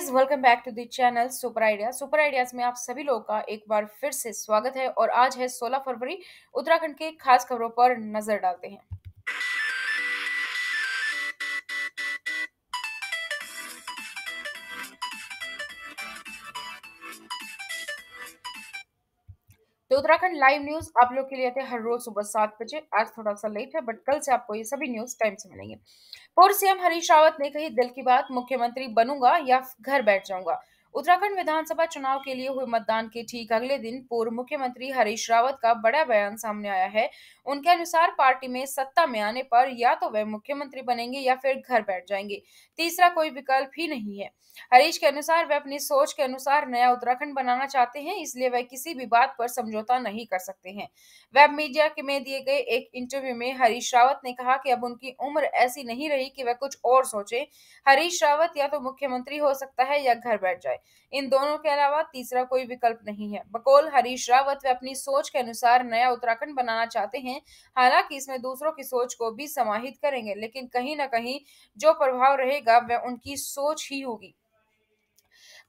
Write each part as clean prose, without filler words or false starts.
Guys, welcome back to the channel super idea. Super ideas में आप सभी लोगों का एक बार फिर से स्वागत है और आज है 16 फरवरी। उत्तराखंड के खास खबरों पर नजर डालते हैं। तो उत्तराखंड लाइव न्यूज आप लोग के लिए आते हैं हर रोज सुबह 7 बजे। आज थोड़ा सा लेट है बट कल से आपको ये सभी न्यूज टाइम से मिलेंगे। पूर्व सीएम हरीश रावत ने कही दिल की बात, मुख्यमंत्री बनूंगा या घर बैठ जाऊंगा। उत्तराखंड विधानसभा चुनाव के लिए हुए मतदान के ठीक अगले दिन पूर्व मुख्यमंत्री हरीश रावत का बड़ा बयान सामने आया है। उनके अनुसार पार्टी में सत्ता में आने पर या तो वे मुख्यमंत्री बनेंगे या फिर घर बैठ जाएंगे। तीसरा कोई विकल्प ही नहीं है। हरीश के अनुसार वे अपनी सोच के अनुसार नया उत्तराखंड बनाना चाहते हैं, इसलिए वे किसी भी बात पर समझौता नहीं कर सकते हैं। वेब मीडिया के में दिए गए एक इंटरव्यू में हरीश रावत ने कहा कि अब उनकी उम्र ऐसी नहीं रही कि वह कुछ और सोचे। हरीश रावत या तो मुख्यमंत्री हो सकता है या घर बैठ जाए। इन दोनों के अलावा तीसरा कोई विकल्प नहीं है। बकौल हरीश रावत वे अपनी सोच के अनुसार नया उत्तराखंड बनाना चाहते हैं। हालांकि इसमें दूसरों की सोच को भी समाहित करेंगे, लेकिन कहीं ना कहीं जो प्रभाव रहेगा वह उनकी सोच ही होगी।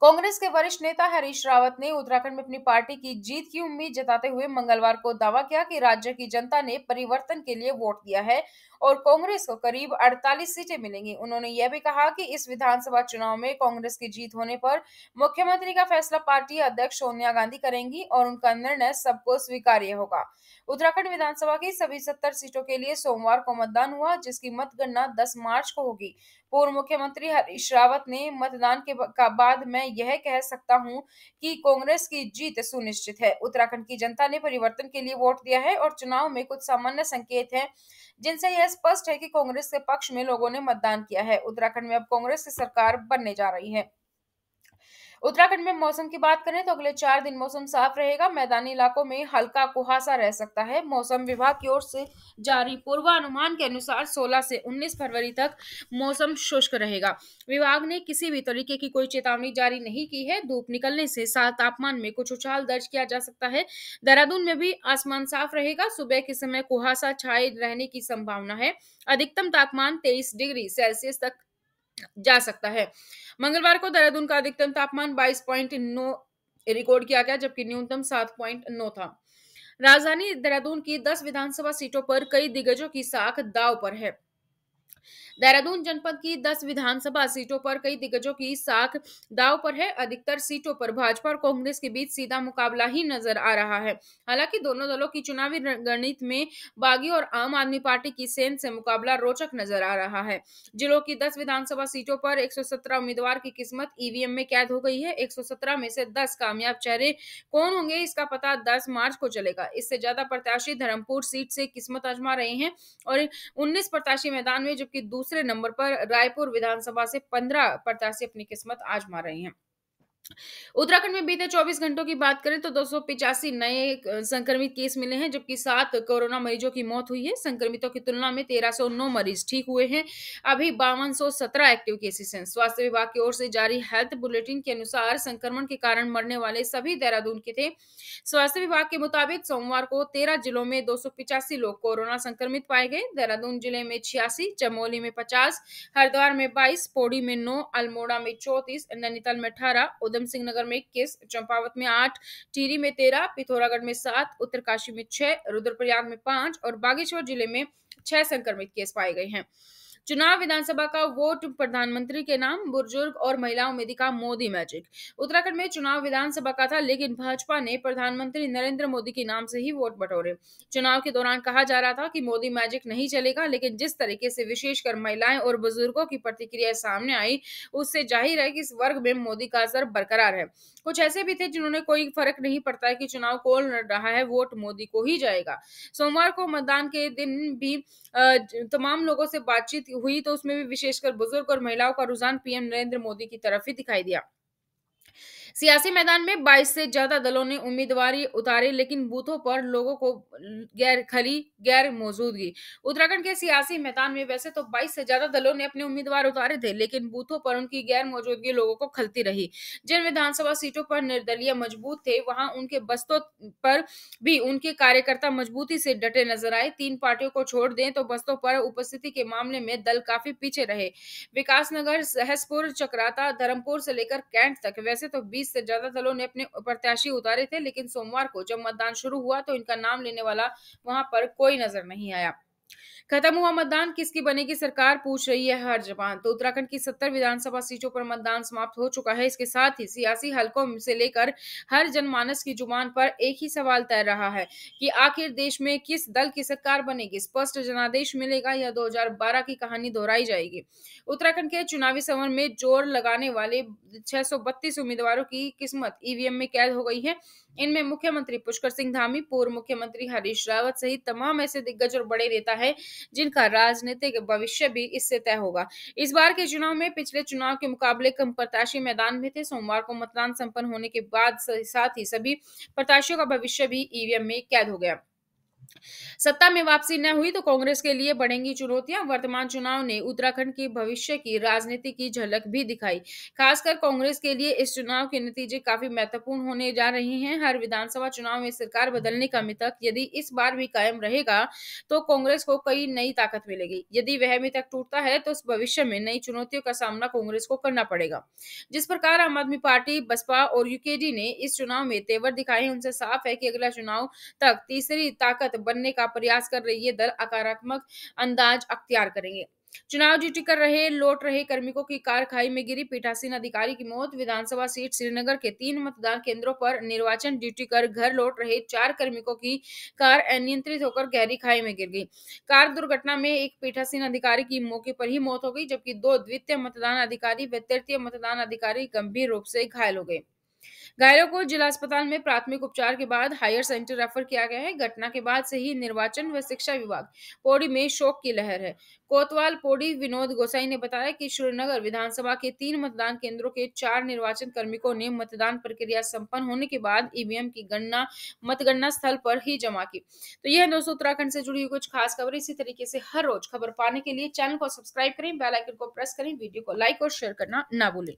कांग्रेस के वरिष्ठ नेता हरीश रावत ने उत्तराखंड में अपनी पार्टी की जीत की उम्मीद जताते हुए मंगलवार को दावा किया कि राज्य की जनता ने परिवर्तन के लिए वोट दिया है और कांग्रेस को करीब 48 सीटें मिलेंगी। उन्होंने यह भी कहा कि इस विधानसभा चुनाव में कांग्रेस की जीत होने पर मुख्यमंत्री का फैसला पार्टी अध्यक्ष सोनिया गांधी करेंगी और उनका निर्णय सबको स्वीकार्य होगा। उत्तराखंड विधानसभा की सभी 70 सीटों के लिए सोमवार को मतदान हुआ, जिसकी मतगणना 10 मार्च को होगी। पूर्व मुख्यमंत्री हरीश रावत ने मतदान का बाद मैं यह कह सकता हूं कि कांग्रेस की जीत सुनिश्चित है। उत्तराखंड की जनता ने परिवर्तन के लिए वोट दिया है और चुनाव में कुछ सामान्य संकेत हैं जिनसे यह स्पष्ट है कि कांग्रेस के पक्ष में लोगों ने मतदान किया है। उत्तराखंड में अब कांग्रेस की सरकार बनने जा रही है। उत्तराखंड में मौसम की बात करें तो अगले 4 दिन मौसम साफ रहेगा। मैदानी इलाकों में हल्का कुहासा रह सकता है। मौसम विभाग की ओर से जारी पूर्वानुमान के अनुसार 16 से 19 फरवरी तक मौसम शुष्क रहेगा। विभाग ने किसी भी तरीके की कोई चेतावनी जारी नहीं की है। धूप निकलने से तापमान में कुछ उछाल दर्ज किया जा सकता है। देहरादून में भी आसमान साफ रहेगा। सुबह के समय कुहासा छाए रहने की संभावना है। अधिकतम तापमान 23 डिग्री सेल्सियस तक जा सकता है। मंगलवार को देहरादून का अधिकतम तापमान 22.9 रिकॉर्ड किया गया, जबकि न्यूनतम 7.9 था। राजधानी देहरादून की 10 विधानसभा सीटों पर कई दिग्गजों की साख दांव पर है। देहरादून जनपद की 10 विधानसभा सीटों पर कई दिग्गजों की साख दांव पर है। अधिकतर सीटों पर भाजपा और कांग्रेस के बीच सीधा मुकाबला ही नजर आ रहा है। हालांकि दोनों दलों की चुनावी रणनीति में बागी और आम आदमी पार्टी की सेना से मुकाबला रोचक नजर आ रहा है। जिलों की 10 विधानसभा सीटों पर 117 उम्मीदवार की किस्मत ईवीएम में कैद हो गई है। 117 में से 10 कामयाब चेहरे कौन होंगे, इसका पता 10 मार्च को चलेगा। इससे ज्यादा प्रत्याशी धर्मपुर सीट से किस्मत आजमा रहे हैं और 19 प्रत्याशी मैदान में, जबकि दूसरे नंबर पर रायपुर विधानसभा से 15 प्रत्याशी अपनी किस्मत आजमा रहे हैं। उत्तराखंड में बीते 24 घंटों की बात करें तो 285 नए संक्रमित केस मिले हैं, जबकि 7 कोरोना मरीजों की मौत हुई है। संक्रमितों की तुलना में 1309 मरीज ठीक हुए हैं। अभी 5217 एक्टिव केसेस हैं। स्वास्थ्य विभाग की ओर से जारी हेल्थ बुलेटिन के अनुसार संक्रमण के कारण मरने वाले सभी देहरादून के थे। स्वास्थ्य विभाग के मुताबिक सोमवार को 13 जिलों में 285 लोग कोरोना संक्रमित पाए गए। देहरादून जिले में 86, चमोली में 50, हरिद्वार में 22, पौड़ी में 9, अल्मोड़ा में 34, नैनीताल में 18, उधम सिंह नगर में 21, चंपावत में 8, टिहरी में 13, पिथौरागढ़ में 7, उत्तरकाशी में 6, रुद्रप्रयाग में 5 और बागेश्वर जिले में 6 संक्रमित केस पाए गए हैं। चुनाव विधानसभा का वोट प्रधानमंत्री के नाम, बुजुर्ग और महिलाओं में दिखा मोदी मैजिक। उत्तराखंड में चुनाव विधानसभा का था, लेकिन भाजपा ने प्रधानमंत्री नरेंद्र मोदी के नाम से ही वोट बटोरे। चुनाव के दौरान कहा जा रहा था कि मोदी मैजिक नहीं चलेगा, लेकिन जिस तरीके से विशेषकर महिलाएं और बुजुर्गों की प्रतिक्रिया सामने आई, उससे जाहिर है कि इस वर्ग में मोदी का असर बरकरार है। कुछ ऐसे भी थे जिन्होंने कोई फर्क नहीं पड़ता है कि चुनाव कौन लड़ रहा है, वोट मोदी को ही जाएगा। सोमवार को मतदान के दिन भी तमाम लोगों से बातचीत हुई तो उसमें भी विशेषकर बुजुर्ग और महिलाओं का रुझान पीएम नरेंद्र मोदी की तरफ ही दिखाई दिया। सियासी मैदान में 22 से ज्यादा दलों ने उम्मीदवार उतारे, लेकिन बूथों पर लोगों को गैर मौजूदगी। उत्तराखंड के सियासी मैदान में वैसे तो 22 से ज्यादा दलों ने अपने उम्मीदवार उतारे थे, लेकिन बूथों पर उनकी गैर मौजूदगी लोगों को खलती रही। जिन विधानसभा सीटों पर निर्दलीय मजबूत थे, वहां उनके बस्तों पर भी उनके कार्यकर्ता मजबूती से डटे नजर आए। तीन पार्टियों को छोड़ दें तो बस्तों पर उपस्थिति के मामले में दल काफी पीछे रहे। विकासनगर, सहसपुर, चक्राता, धर्मपुर से लेकर कैंट तक वैसे तो 20 से ज्यादा दलों ने अपने प्रत्याशी उतारे थे, लेकिन सोमवार को जब मतदान शुरू हुआ तो इनका नाम लेने वाला वहां पर कोई नजर नहीं आया। खत्म हुआ मतदान, किसकी बनेगी सरकार, पूछ रही है हर जबान। तो उत्तराखंड की 70 विधानसभा सीटों पर मतदान समाप्त हो चुका है। इसके साथ ही सियासी हलकों से लेकर हर जनमानस की जुबान पर एक ही सवाल तैर रहा है कि आखिर देश में किस दल की सरकार बनेगी। स्पष्ट जनादेश मिलेगा या 2012 की कहानी दोहराई जाएगी। उत्तराखंड के चुनावी समर में जोर लगाने वाले 632 उम्मीदवारों की किस्मत ईवीएम में कैद हो गई है। इनमें मुख्यमंत्री पुष्कर सिंह धामी, पूर्व मुख्यमंत्री हरीश रावत सहित तमाम ऐसे दिग्गज और बड़े नेता हैं जिनका राजनीतिक भविष्य भी इससे तय होगा। इस बार के चुनाव में पिछले चुनाव के मुकाबले कम प्रत्याशी मैदान में थे। सोमवार को मतदान संपन्न होने के बाद साथ ही सभी प्रत्याशियों का भविष्य भी ईवीएम में कैद हो गया। सत्ता में वापसी न हुई तो कांग्रेस के लिए बढ़ेंगी चुनौतियां। वर्तमान चुनाव ने उत्तराखंड के भविष्य की राजनीति की झलक भी दिखाई। खासकर कांग्रेस के लिए इस चुनाव के नतीजे काफी महत्वपूर्ण होने जा रहे हैं। हर विधानसभा चुनाव में सरकार बदलने का मिथक यदि इस बार भी कायम रहेगा तो कांग्रेस को कई नई ताकत मिलेगी। यदि वह मिथक टूटता है तो भविष्य में नई चुनौतियों का सामना कांग्रेस को करना पड़ेगा। जिस प्रकार आम आदमी पार्टी, बसपा और यूकेडी ने इस चुनाव में तेवर दिखाए हैं, उनसे साफ है कि अगला चुनाव तक तीसरी ताकत बनने का प्रयास कर रही ये दल सकारात्मक अंदाज अख्तियार करेंगे। चुनाव ड्यूटी कर रहे लौट रहे कार्मिकों की कार खाई में गिरी, पीठासीन अधिकारी की मौत। विधानसभा सीट श्रीनगर के 3 मतदान केंद्रों पर निर्वाचन ड्यूटी कर घर लौट रहे 4 कार्मिकों की कार अनियंत्रित होकर गहरी खाई में गिर गई। कार दुर्घटना में एक पीठासीन अधिकारी की मौके पर ही मौत हो गई, जबकि 2 द्वितीय मतदान अधिकारी व तृतीय मतदान अधिकारी गंभीर रूप से घायल हो गए। घायलों को जिला अस्पताल में प्राथमिक उपचार के बाद हायर सेंटर रेफर किया गया है। घटना के बाद से ही निर्वाचन व शिक्षा विभाग पौड़ी में शोक की लहर है। कोतवाल पौड़ी विनोद गोसाई ने बताया कि श्रीनगर विधानसभा के 3 मतदान केंद्रों के 4 निर्वाचन कार्मिकों ने मतदान प्रक्रिया संपन्न होने के बाद ईवीएम की गणना मतगणना स्थल पर ही जमा की। तो यह है दोस्तों उत्तराखंड से जुड़ी हुई कुछ खास खबर। इसी तरीके से हर रोज खबर पाने के लिए चैनल को सब्सक्राइब करें, बेल आइकन को प्रेस करें, वीडियो को लाइक और शेयर करना ना भूलें।